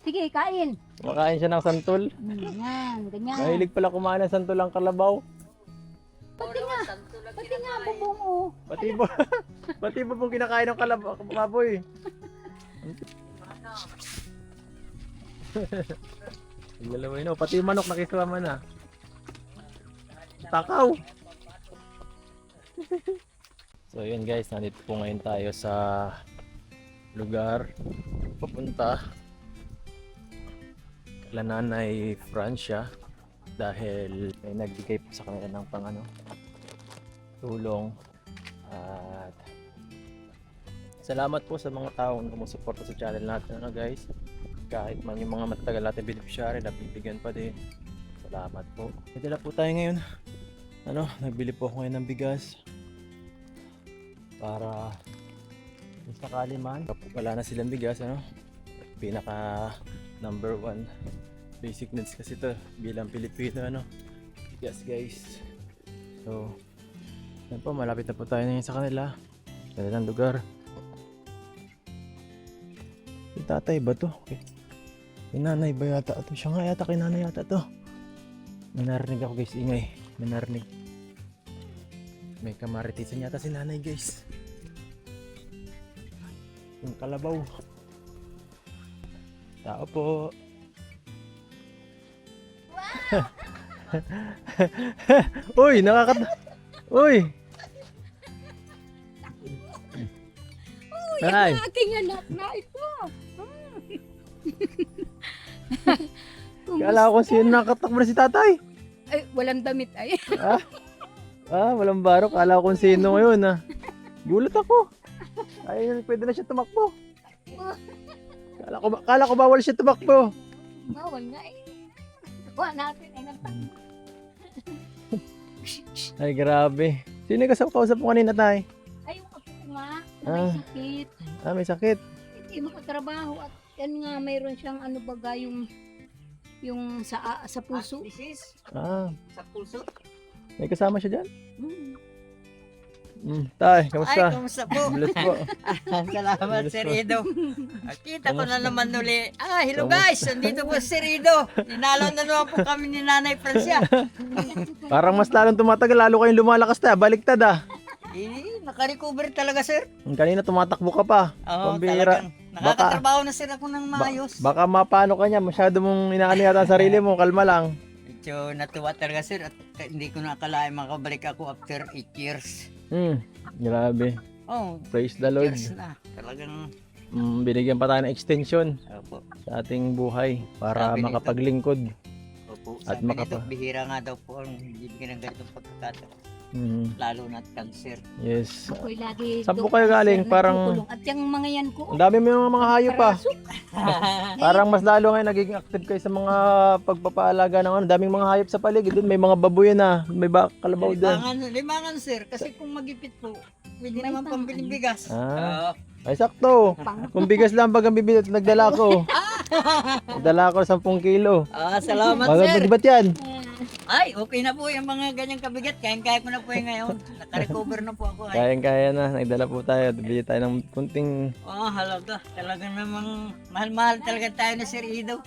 Sige, kain. Makain siya ng santol. Yan, ganyan. Mahilig pala kumain ng santol ang kalabaw. Pati nga, bubong oh. Pati po pong kinakain ng kalabaw. Lalaway no, pati yung manok nakisama na. Takaw. So yun guys, nandito po ngayon tayo sa lugar papunta kala Nanay Francia dahil may nagbigay po sa kanila ng tulong at salamat po sa mga taong sumusuporta sa channel natin guys, kahit man yung mga matagal natin beneficiary nabibigyan pa din, salamat po. Nadala po tayo ngayon, nagbili po ako ngayon ng bigas para sakali man kapag wala na silang bigas, pinaka number 1 basic needs kasi ito bilang Pilipino, bigas guys. So yan po, malapit na po tayo ngayon sa kanila, kanilang lugar. Si tatay ba to? Okay. Nanay ba yata ito? Siya nga yata, nanay yata to. May narinig ako guys, ingay. May narinig. May kamaritisan yata si nanay guys. Yung kalabaw. Tao po. Uy, Uy! Ay, ang aking anak na ito. Kala ko sino nakatakbo na si tatay. Ay, walang damit ay. Walang baro. Kala ko kung sino ngayon Gulat ako. Ay, pwede na siya tumakbo. Kala ko bawal siya tumakbo. Bawal nga eh. Gawa natin ay nagtakbo. Ay, grabe. Sino yung kausap mo kanina, tay? Ay, yung apo ko nga, may sakit. May sakit. Hindi makatrabaho at yan nga, mayroon siyang baga yung sa puso. Sa puso? May kasama siya dyan? Hmm. Tay, kamusta? Ay, kamusta po? Bless po. Salamat, Bless Sir po. Ido. Kita ko na naman uli. Hello guys, nandito po Sir Ido. Ninalaw na naman po kami ni Nanay Francia. Parang mas lalong tumatagal, lalo kayong lumalakas tayo. Baliktad Naka-recover talaga, Sir. Kanina tumatakbo ka pa. Oo, Pambihira. talagang. Nakakatrabaho na Sir ako ng maayos. Baka mapano ka niya, masyado mong inaano yata ang sarili mo, kalma lang. Medyo natuwa talaga, Sir, at hindi ko nakalain makabalik ako after 8 years. Grabe. Oh, Praise the Lord. years na. Talagang, Binigyan pa tayo ng extension opo. sa ating buhay para Sabi nito. makapaglingkod. Opo, At sabi makapa- nito, bihira nga daw po ang bibigyan ng ganitong pagkakataon. Lalo na cancer. Yes. Ako'y lagi. Saan po kayo galing? Parang At yung mga yan ko. ang dami mo yung mga hayop pa. Parang mas lalo ngayon nagiging active kayo sa mga pagpapaalaga ng daming mga hayop sa paligid. Doon may mga baboy na, may kalabaw doon. Limangan, Sir, kasi kung magipit po, pwede naman pambiling bigas. Ay sakto. Kung bigas lang pag ang bibili, nagdala ko. Nagdala ko 10 kilo. Salamat, Sir. Sir. Ba't yan? Ay, okay na po yung mga ganyang kabigat. Kaya ko na po yung ngayon. Naka-recover na po ako. Kayang-kaya na. Nagdala po tayo. Bili tayo ng kunting. Halaga. Talagang namang mahal-mahal talaga tayo na Sir Ido.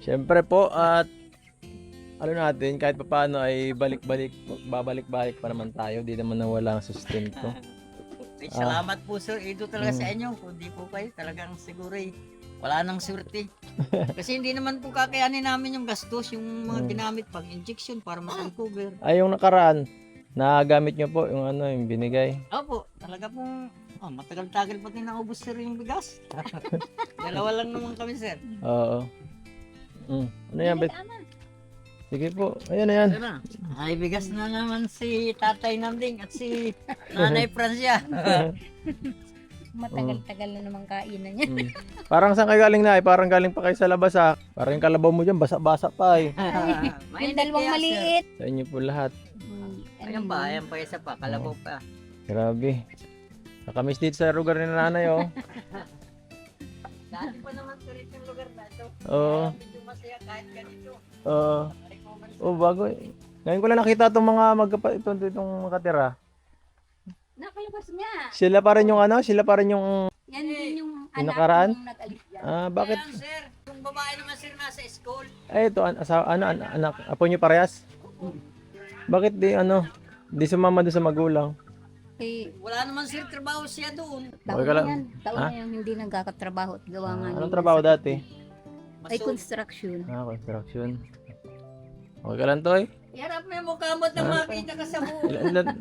Siyempre po at natin kahit papaano ay babalik-balik pa naman tayo. Di naman nawala ang sustento. Ay, salamat po Sir Ido talaga sa inyo. Kung di po kayo talagang siguro wala nang swerte. Kasi hindi naman po kakayanin namin yung gastos, yung mga ginamit pang injection para ma-recover. Ay, yung nakaraan, nagamit nyo po yung yung binigay. Opo, talaga pong matagal-tagal pati naubos Sir yung bigas. Dalawa lang naman kami Sir. Oo. Ano yan, Bet? Sige po. Ayan na yan. Ay, bigas na naman si Tatay Nanding at si Nanay Francia. Matagal-tagal na naman kainan niya. Parang saan kayo galing na? Parang galing pa kayo sa labas Parang yung kalabaw mo dyan, basa-basa pa Yung dalawang maliit. Sa inyo po lahat. Ayan pa, isa pa, kalabaw pa. Grabe. Nakamiss dito sa lugar ni nanay Dati pa naman Sir yung lugar na ito. Oo. Medyo masaya kahit ganito. Bago Ngayon ko lang nakita itong mga itong makatira. Nakalabas nga. Sila pa rin yung sila pa rin yung Yan din yung Yung anak nakaraan? kong nag-alis dyan. bakit? Ayan Sir, yung babae naman sir nasa school. Ay, ito, anak, apo niyo parehas? Bakit di sumama doon sa magulang? Eh, Wala naman sir trabaho siya doon. taon Okay ka na lang. yan. Taon Ha? na yan hindi nagkakatrabaho at gawa nga. Anong niya trabaho sa- dati? Ay, construction. Construction. Okay ka lang, Toy? Yarap mo yung mukha mo at nang makita ka sa buo.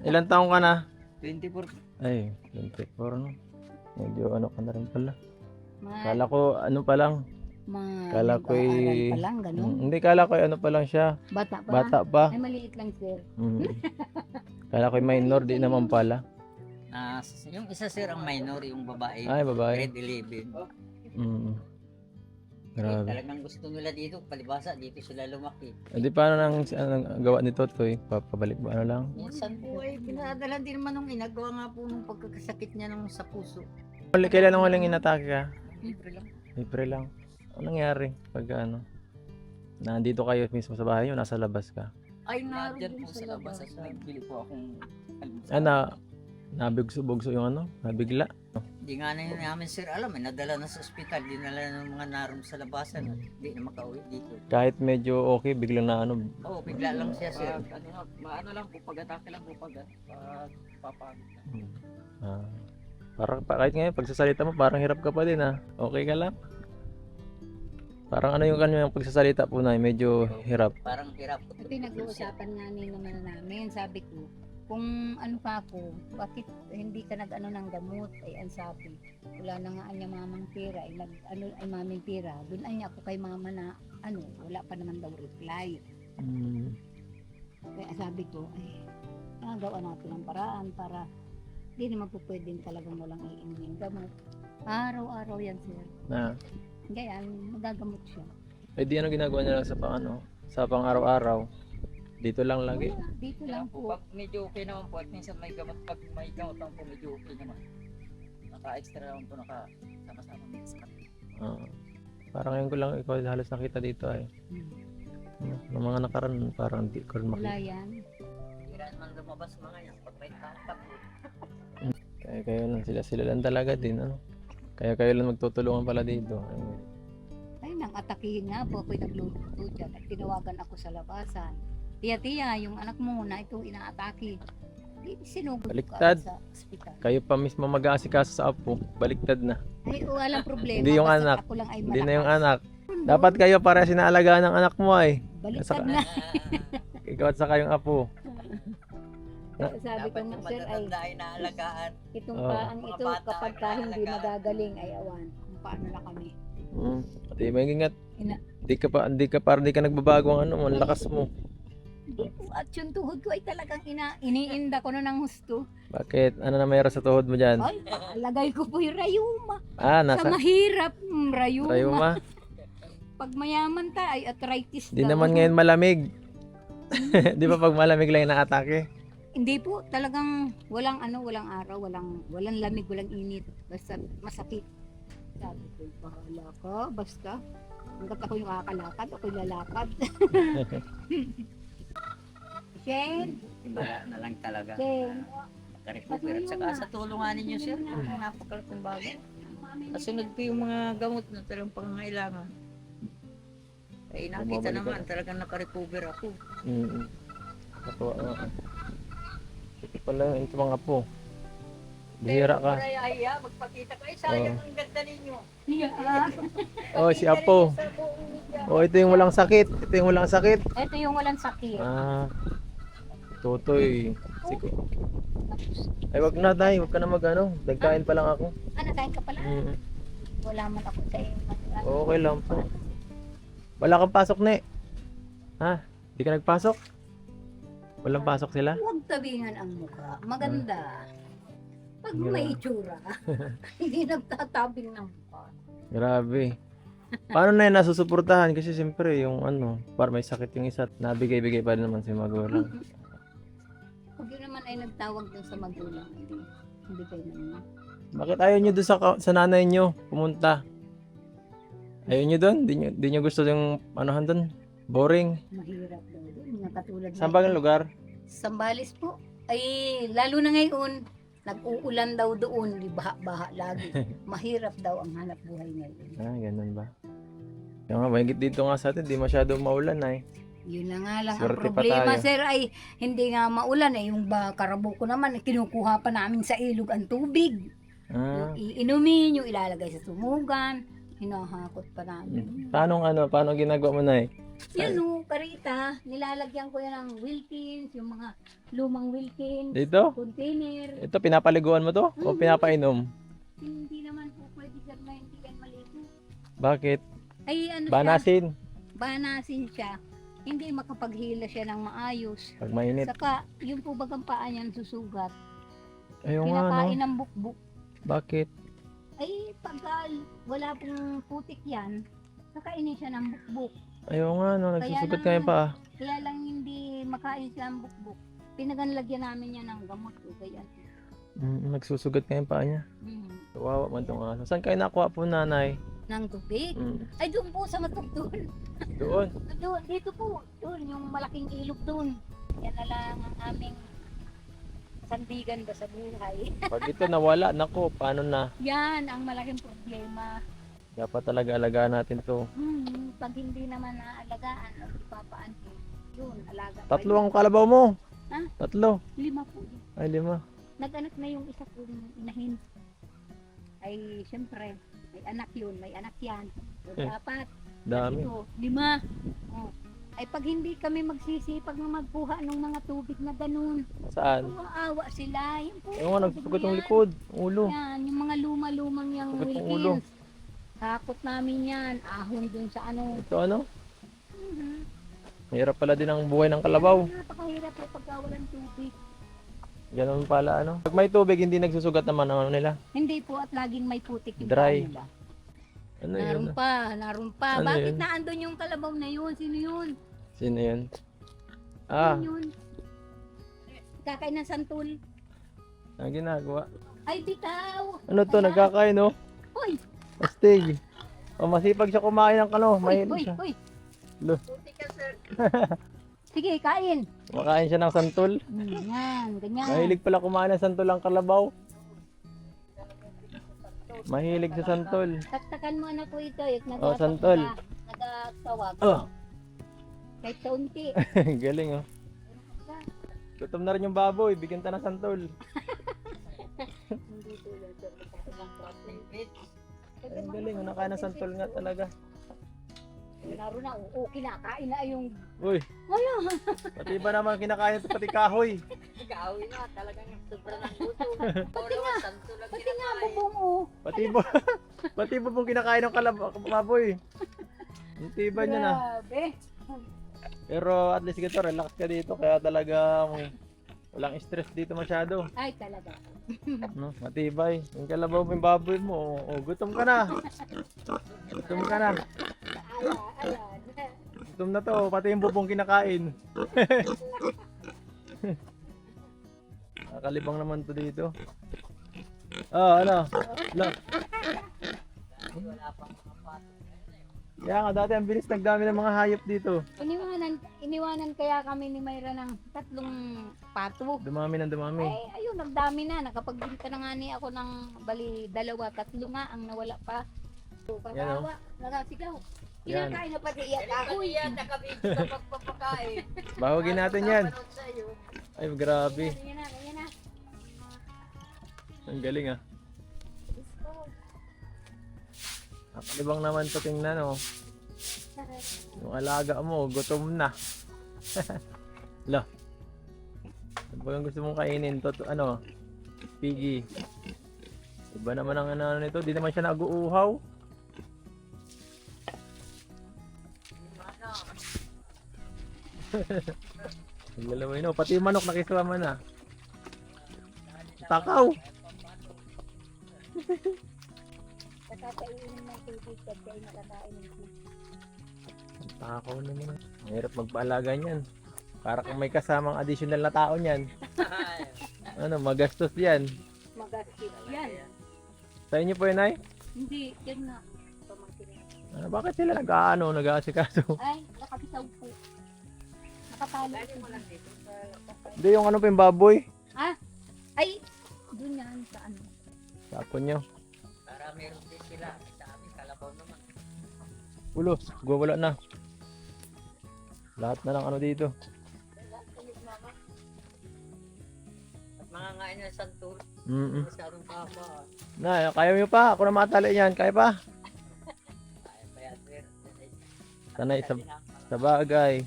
Ilan taong ka na? 24. Ay, 24, no? Medyo ano ka na rin pala. Ma- Kala ko ano pa lang. Kala ko nag-aaral pa lang, ganun. Hindi, kala ko ano pa lang siya. Bata pa. Bata pa. Ay, maliit lang, sir. Mm. Kala ko minor, di naman pala. Yung isa sir ang minor, yung babae. Ay, babae. Grade 11. Mm. Grabe. Talagang gusto nila dito, palibasa, dito sila lumaki. E di paano anong gawa nito, Toy? Papabalik ba ano lang? Minsan po ay pinadala din naman nung inagawa nga po nung pagkakasakit niya nung sa puso. Kailan nung huling inatake ka? Libre lang. April lang. Ano nangyari pag ano? Nandito kayo mismo sa bahay nyo, nasa labas ka? Ay, naroon Diyan din po sa labas at nagbili po akong Ano? Nabugso yung ano? Nabigla? Hindi nga na yun namin sir alam, eh, nadala na sa ospital, dinala ng mga naroon sa labasan, hindi na makauwi dito. Kahit medyo okay, biglang na ano? Oo, bigla lang siya sir. Maano lang po, pag-atake lang po pag papagod. Parang kahit ngayon, pagsasalita mo, parang hirap ka pa din ha. Okay ka lang? Parang ano yung kanyang pagsasalita po na medyo hirap. Parang hirap. Pinag-uusapan nga ni naman namin, sabi ko, kung ano pa ako, bakit hindi ka nag-ano ng gamot? Ay, ang sabi, wala na nga niya mamang pera, ay maming pera. Doon ay ako kay mama na, wala pa naman daw reply. Mm. Kaya sabi ko, gawa natin ang paraan para hindi naman po pwedeng talagang walang iinom ng gamot. Araw-araw yan, sir. Na. Kaya, magagamot siya. Eh di ano ginagawa niya lang sa pang araw-araw? Dito lang lagi. Wala, dito lang po. Pag medyo okay naman po at minsan may gamot, pag may gamot lang po medyo okay naman. Naka-extra lang po, naka-sama-sama minsan. Parang ngayon ko lang ikaw halos nakita dito ay. Ng mga nakaraan parang di ko rin Wala makita. yan. Hira naman lumabas mga yan, pag may tatap. Kaya kayo lang sila lang talaga din ano. Kaya kayo lang magtutulungan pala dito. Ay, nang atakihin nga po, ako'y nagluto dyan at tinawagan ako sa labasan. Tiya, yung anak mo na ito inaatake. Di sinugod Baliktad. ka sa ospital. Kayo pa mismo mag-aasikaso sa apo, baliktad na. Ay, walang problema. Hindi yung basta anak. Ako lang ay Hindi na yung malakas. anak. Dapat kayo para sinaalagaan ng anak mo ay. Baliktad na. Ikaw at saka yung apo. Sabi ko nga, sir, ay matanda ay naalagaan. itong Oo. paan ito, kapag ka hindi magagaling, ay awan. Kung paano na kami. Di maingat. Ina- Di ka nagbabago ang ano mo, ang lakas mo. At yung tuhod ko ay talagang iniinda ko na ng husto. Bakit? Ano na mayroon sa tuhod mo dyan? Ay, lagay ko po yung rayuma. Sa Nasa mahirap, rayuma. rayuma. Pag mayaman ta, ay arthritis Di daw. naman ngayon malamig. Di ba pag malamig lang yung naatake? Hindi po, talagang walang araw, walang lamig, walang init. Basta masakit. Sabi ko, bahala ka, basta. Hanggat ako yung kakalakad, ako'y lalakad. Shane, Wala na lang talaga. Shane. Makarecover. At saka sa tulungan ninyo sir, napakalaking bagay. Kasunod po yung mga gamot na talagang pangangailangan. Ay nakita Bumabalik naman, talagang nakarecover ako. Natuwa nga. Ito pala ito mga po. Bihira ka. Pero ay magpakita kayo. Sayang ang ganda ninyo. Oh, si Apo. Oh, ito yung walang sakit. Ito yung walang sakit. Ito yung walang sakit. Totoy. Sige. Ay, wag na tayo. Wag ka na mag-ano. Nagkain pa lang ako. Kain ka pala. Wala man ako sa iyo. Okay lang po. Wala kang pasok, ne. Ha? Di ka nagpasok? Walang pasok sila? Huwag tabingan ang mukha. Maganda. Pag may itsura, hindi nagtatabing ng mukha. Grabe. Paano na yun nasusuportahan? Kasi siyempre yung ano, para may sakit yung isa, nabigay-bigay pa rin naman si magulang. Pag yun naman ay nagtawag dun sa magulang, hindi kayo naman. Bakit ayaw nyo doon sa nanay nyo pumunta? Ayaw nyo doon? Di nyo gusto yung anuhan doon? Boring? Mahirap daw doon. Nakatulad Saan ba ang lugar? Sambales po. Ay, lalo na ngayon, nag-uulan daw doon, di baha-baha lagi. Mahirap daw ang hanap buhay ngayon. Ganun ba? Kaya nga, mahigit dito nga sa atin, di masyadong maulan na eh. Yun na nga lang Swerte ang pa problema, tayo. sir, ay hindi nga maulan eh. Yung karabo ko naman, kinukuha pa namin sa ilog ang tubig. Ah. Yung iinumin, yung ilalagay sa tumugan, hinahakot pa namin. Paano ginagawa mo na eh? Yan o, karita, nilalagyan ko yan ng Wilkins, yung mga lumang Wilkins, Dito? container. Ito, pinapaliguan mo to? O pinapainom? Hindi naman po pwede sir na hindi yan maligo. Bakit? Ay ano siya, Banasin. banasin siya. Hindi makapaghila siya ng maayos. Pag mainit. Saka, yung po bagang paa niyan susugat. Ayun nga, no? Kinakain ng bukbuk. Bakit? Ay, pagka wala pong putik yan, kakainin siya ng bukbuk. Ayun nga, no? Nagsusugat kami pa. Kaya lang hindi makain siya ng bukbuk. Pinaganlagyan namin yan ng gamot o kaya. Nagsusugat kami pa niya. Kawawa man itong aso. Saan kayo nakuha po, nanay? Ng tubig. Mm. Ay, doon po sa matugtol. Doon. Doon, dito po. Doon, yung malaking ilog doon. Yan na lang ang aming sandigan ba sa buhay. Pag ito nawala, nako, paano na? Yan ang malaking problema. Dapat talaga alagaan natin to. Pag hindi naman naalagaan o ipapaan ko, yun, alaga. Tatlo ang kalabaw mo. Ha? Tatlo. 5 po. Ay, 5. Nag-anak na yung isa kong inahin. Ay, syempre, may anak yun, may anak yan. O, 4. Dami. Ito, 5. Oh. Ay, pag hindi kami magsisipag na magkuha ng mga tubig na ganun, Saan? awa sila. Yung po, Ayun nga, nagsusugat yung likod. Ulo. yan, yung mga luma-lumang yung Sugat ng ulo. Wilkins. Takot namin yan, ahon dun sa ano. Ito ano? Mhm. Hirap pala din ang buhay ng kalabaw. Napakahirap po pagka walang tubig. Ganun pala ano. Pag may tubig, hindi nagsusugat naman ang ano nila. Hindi po at laging may putik yung Dry. paa nila. Ano yun? Naroon pa. Ano Bakit yun? naandun yung kalabaw na yun? Sino yun? Sino yun? Ah, Sino yun? Kakain ng santol. ang ginagawa. Ay, bitaw! Ano to, nagkakain no? Hoy! Astig. O masipag siya kumain ng kano. Hoy! Mahilig Hoy! siya. Hoy! Lo. Sige, kain! Kumakain siya ng santol. Yan, ganyan. Mahilig pala kumain ng santol ang kalabaw. Mahilig sa santol. Taktakan mo anak ko ito. Yung Oh, santol. Nagtawag. Oh, Kahit kaunti. galing oh. Gutom na rin yung baboy. Bigyan ta ng santol. Hindi tulad sa Ang galing, nakain ng santol nga talaga. Naroon na, kinakain na yung... Uy, Wala! pati ba naman kinakain ito pati kahoy? Nag-aaway na, talagang sobra ng gusto. Pati nga, Santo lang pati nga bubong oh. Pati ba? Pati ba pong kinakain ng baboy? Ang tiba niya na. Grabe. Pero at least ganito, relax ka dito. Kaya talagang walang stress dito masyado. Ay, talaga. No? Matibay. Yung kalabaw mo yung baboy mo. Oh, gutom ka na. Gutom ka na. Ayan. Gutom na to. Pati yung bubong kinakain. Nakalibang naman to dito. Ah, ano? Look. Kaya nga dati ang bilis nagdami ng mga hayop dito. Iniwanan kaya kami ni Mayra ng 3 pato. Dumami ng dumami. Ay, ayun, nagdami na. Nakapagbinta na nga ni ako ng bali 2, 3 nga ang nawala pa. Yan, oh. Patawa, nagasigaw. Yan. Kinakain na pati iyak ako. Yan, nakabidyo sa pagpapakain. Bahugin natin yan. Napanood sa'yo. Ay, grabe. Ganyan na, ganyan na. Ang galing ah. Nakalibang naman to tingnan oh. Yung alaga mo, gutom na. Lo. Ano ba yung gusto mong kainin? Ano? Piggy. Iba naman ang ano nito. Di naman siya nag-uuhaw. Ang lalaway no. Pati yung manok nakisama na. Takaw. Nakakainin ng tubig at kaya nakakain ng tubig. Takaw naman. Mahirap magpaalaga niyan. Para kung may kasamang additional na tao niyan. Ano, magastos yan. Magastos yan. Sa inyo po yun ay? Hindi, yan na. Pamangkin na. Bakit sila nag-aasikaso? Ay, nakabitaw po. Nakatalo po. Hindi yung ano pa yung baboy. Ay, doon yan sa ano. Tapon nyo. Para meron din sila. Sa amin, kalabaw naman. Ulo, wala na. Lahat na lang ano dito. At mga ngain ng santur. Masyadong papa. Na, kaya mo pa. Ako na matali yan. Kaya pa. Kaya pa yan, sir. Sanay sa bagay.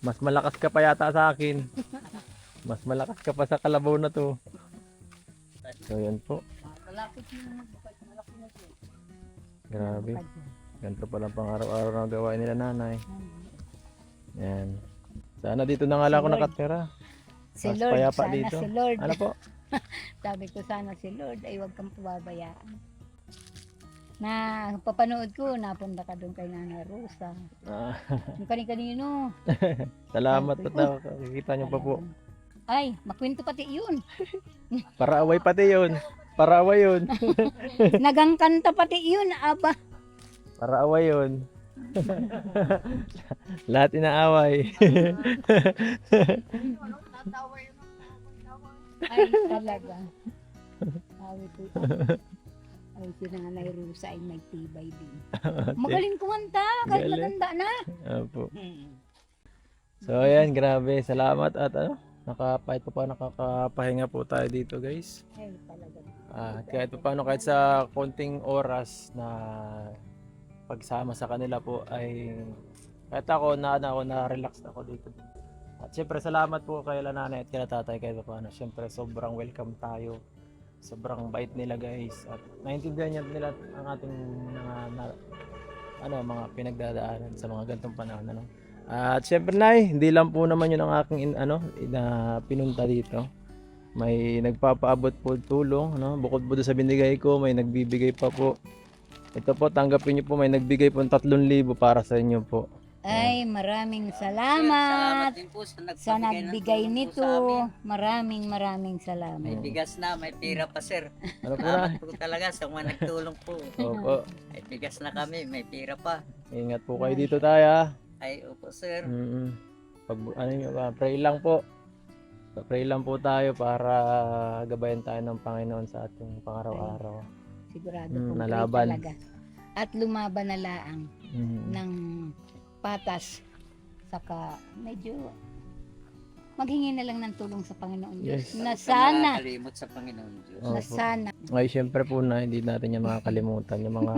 Mas malakas ka pa yata sa akin. Mas malakas ka pa sa kalabaw na to. So yan po. Malapit na malaki na siya. Grabe. Ganito palang pang araw-araw na gawain nila nanay. Yan. Sana dito na nga lang ako nakatira. Si Mas Lord, payapa sana dito. si Lord. Ano po? Sabi ko sana si Lord ay huwag kang pababayaan. Na papanood ko, napunta ka doon kay Nanay Rosa. Ah, Yung kani-kanino. salamat at nakikita niyo pa po. Ay, makwento pati yun. Para away pati yun. Para away yun. Nagangkanta pati yun, aba. Para away yun. Lahat inaaway. Ay, talaga. Sabi ko, ay, si Nanay Rosa ay may tibay din. Magaling kumanta, kahit Galing. matanda na. Opo. So ayan, grabe. Salamat at kahit pa paano nakakapahinga po tayo dito guys. Ay, talaga. Kahit pa paano, kahit sa konting oras na pagsama sa kanila po ay kahit ako na-relax ako dito. At syempre salamat po kay nanay at kay tatay kahit pa paano. Syempre sobrang welcome tayo. Sobrang bait nila guys at naintindihan nila ang ating mga pinagdadaanan sa mga ganitong panahon ano. At syempre nay, hindi lang po naman yun ang aking pinunta dito. May nagpapaabot po tulong, ano? Bukod po doon sa binigay ko, may nagbibigay pa po. Ito po, tanggapin niyo po, may nagbigay po ng 3,000 para sa inyo po. Ay, maraming Salamat salamat din po sa sa nagbigay ng nagbigay tulong po sa amin. nito. Maraming salamat. May bigas na, may pira pa sir. Ano po na? Salamat po talaga sa mga nagtulong po. Opo, May bigas na kami, may pira pa. ingat po kayo dito tayo. Ay, opo sir. Pray lang po. Pray lang po tayo para gabayan tayo ng Panginoon sa ating pangaraw-araw. Sigurado pong pray nalaban. talaga. At lumaban na laang Mm. ng patas. Saka medyo maghingi na lang ng tulong sa Panginoon Diyos. Yes. Na Huwag ka sana, makakalimot sa Panginoon Diyos. Opo. na sana. Ay, syempre po na hindi natin yan makakalimutan yung mga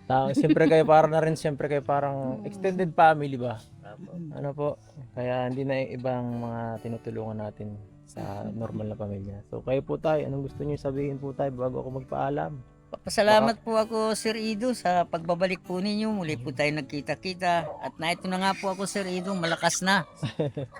tao. Siyempre kayo parang na rin, siyempre kayo parang extended family ba? Opo. Ano po? Kaya hindi na yung ibang mga tinutulungan natin sa normal na pamilya. So kayo po tayo, anong gusto niyo sabihin po tayo bago ako magpaalam? Pasalamat po ako Sir Ido sa pagbabalik po ninyo. Muli po tayo nagkita-kita. At na ito na nga po ako Sir Ido, malakas na.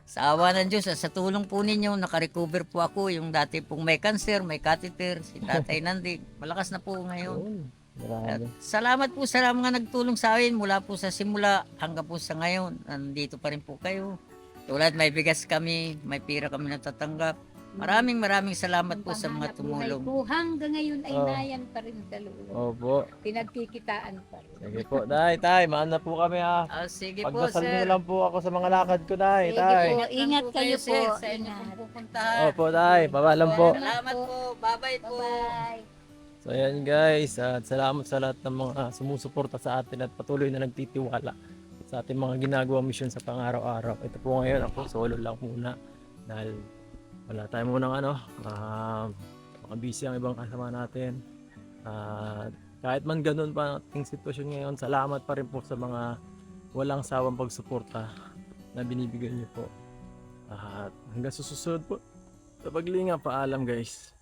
Sa awa ng Diyos, sa tulong po ninyo, nakarecover po ako. Yung dati pong may cancer, may catheter, si Tatay Nandig. Malakas na po ngayon. At Grabe. salamat po sa mga nagtulong sa akin mula po sa simula hanggang po sa ngayon. Nandito pa rin po kayo. Tulad may bigas kami, may pira kami natatanggap. Maraming salamat po sa mga tumulong. Po, hanggang ngayon ay Oh. nayan pa rin sa loob. Opo. Pinagkikitaan pa rin. Sige po, tay, maan na po kami ha. Sige po Pagdasal niyo sir. lang po ako sa mga lakad ko, tay. Sige Tay. po, ingat kayo po. sir, sa inyo Ingat. pong pupuntahan. Opo, tay. Pabaalam po. Salamat po. Bye-bye po. Bye-bye. So ayan guys, at salamat sa lahat ng mga sumusuporta sa atin at patuloy na nagtitiwala sa ating mga ginagawang misyon sa pang-araw-araw. Ito po ngayon ako solo lang muna dahil wala tayo munang mga busy ang ibang kasama natin. Kahit man ganun pa ang ating sitwasyon ngayon, salamat pa rin po sa mga walang sawang pagsuporta na binibigay niyo po. At hanggang susunod po sa paglinga, paalam guys.